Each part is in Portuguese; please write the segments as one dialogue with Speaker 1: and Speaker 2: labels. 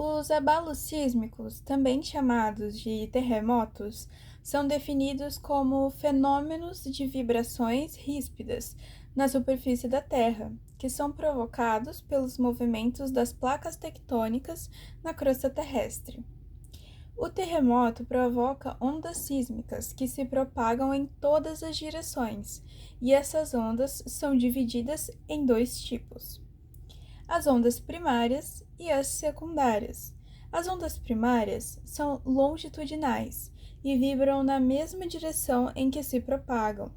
Speaker 1: Os abalos sísmicos, também chamados de terremotos, são definidos como fenômenos de vibrações ríspidas na superfície da Terra, que são provocados pelos movimentos das placas tectônicas na crosta terrestre. O terremoto provoca ondas sísmicas que se propagam em todas as direções, e essas ondas são divididas em dois tipos: as ondas primárias e as secundárias. As ondas primárias são longitudinais e vibram na mesma direção em que se propagam.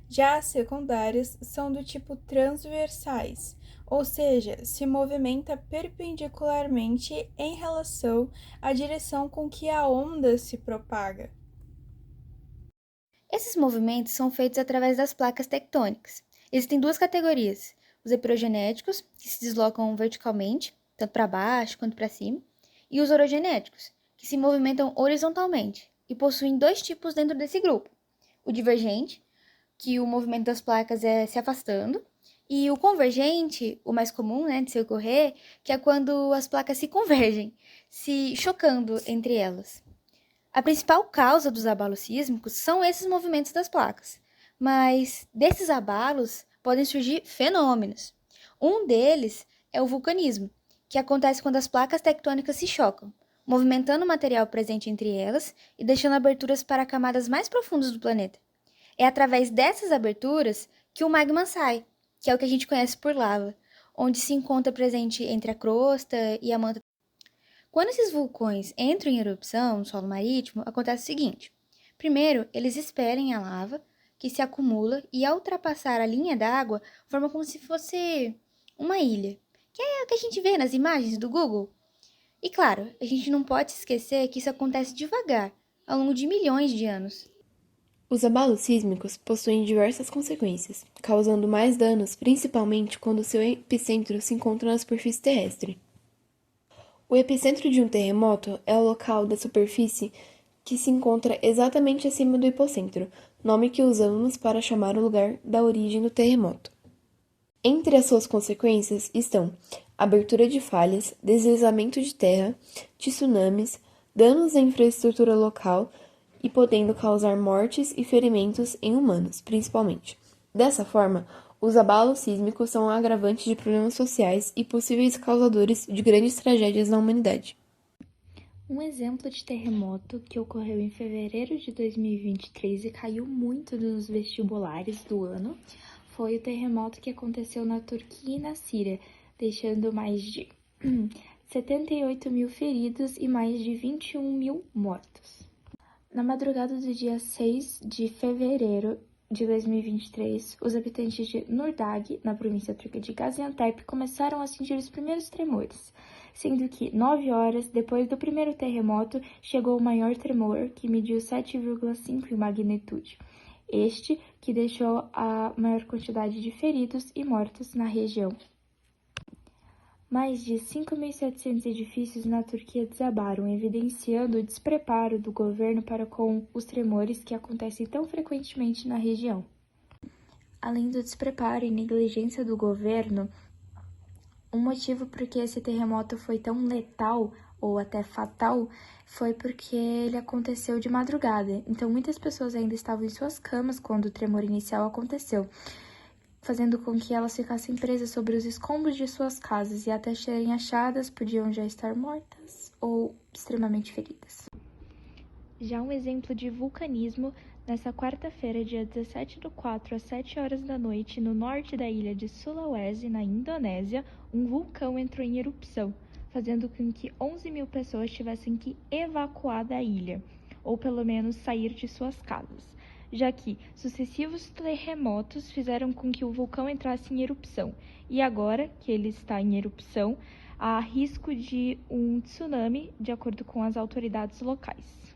Speaker 1: Já as secundárias são do tipo transversais, ou seja, se movimenta perpendicularmente em relação à direção com que a onda se propaga.
Speaker 2: Esses movimentos são feitos através das placas tectônicas. Existem duas categorias: os epirogenéticos, que se deslocam verticalmente, tanto para baixo quanto para cima, e os orogenéticos, que se movimentam horizontalmente, e possuem dois tipos dentro desse grupo: o divergente, que o movimento das placas é se afastando, e o convergente, o mais comum, de se ocorrer, que é quando as placas se convergem, se chocando entre elas. A principal causa dos abalos sísmicos são esses movimentos das placas, mas desses abalos podem surgir fenômenos. Um deles é o vulcanismo, que acontece quando as placas tectônicas se chocam, movimentando o material presente entre elas e deixando aberturas para camadas mais profundas do planeta. É através dessas aberturas que o magma sai, que é o que a gente conhece por lava, onde se encontra presente entre a crosta e a manta. Quando esses vulcões entram em erupção no solo marítimo, acontece o seguinte: primeiro, eles expelem a lava, que se acumula e, ao ultrapassar a linha d'água, forma como se fosse uma ilha, que é o que a gente vê nas imagens do Google. E claro, a gente não pode esquecer que isso acontece devagar, ao longo de milhões de anos.
Speaker 3: Os abalos sísmicos possuem diversas consequências, causando mais danos principalmente quando seu epicentro se encontra na superfície terrestre. O epicentro de um terremoto é o local da superfície que se encontra exatamente acima do hipocentro, nome que usamos para chamar o lugar da origem do terremoto. Entre as suas consequências estão abertura de falhas, deslizamento de terra, tsunamis, danos à infraestrutura local e podendo causar mortes e ferimentos em humanos, principalmente. Dessa forma, os abalos sísmicos são um agravante de problemas sociais e possíveis causadores de grandes tragédias na humanidade.
Speaker 4: Um exemplo de terremoto que ocorreu em fevereiro de 2023 e caiu muito nos vestibulares do ano foi o terremoto que aconteceu na Turquia e na Síria, deixando mais de 78 mil feridos e mais de 21 mil mortos. Na madrugada do dia 6 de fevereiro de 2023, os habitantes de Nurdag, na província turca de Gaziantep, começaram a sentir os primeiros tremores, sendo que 9 horas depois do primeiro terremoto chegou o maior tremor, que mediu 7,5 em magnitude. Este que deixou a maior quantidade de feridos e mortos na região. Mais de 5.700 edifícios na Turquia desabaram, evidenciando o despreparo do governo para com os tremores que acontecem tão frequentemente na região. Além do despreparo e negligência do governo, um motivo por que esse terremoto foi tão letal ou até fatal foi porque ele aconteceu de madrugada. Então, muitas pessoas ainda estavam em suas camas quando o tremor inicial aconteceu, fazendo com que elas ficassem presas sobre os escombros de suas casas e até serem achadas podiam já estar mortas ou extremamente feridas. Já um exemplo de vulcanismo, nessa quarta-feira, dia 17/4, às 7 horas da noite, no norte da ilha de Sulawesi, na Indonésia, um vulcão entrou em erupção, fazendo com que 11 mil pessoas tivessem que evacuar da ilha, ou pelo menos sair de suas casas, já que sucessivos terremotos fizeram com que o vulcão entrasse em erupção, e agora que ele está em erupção, há risco de um tsunami, de acordo com as autoridades locais.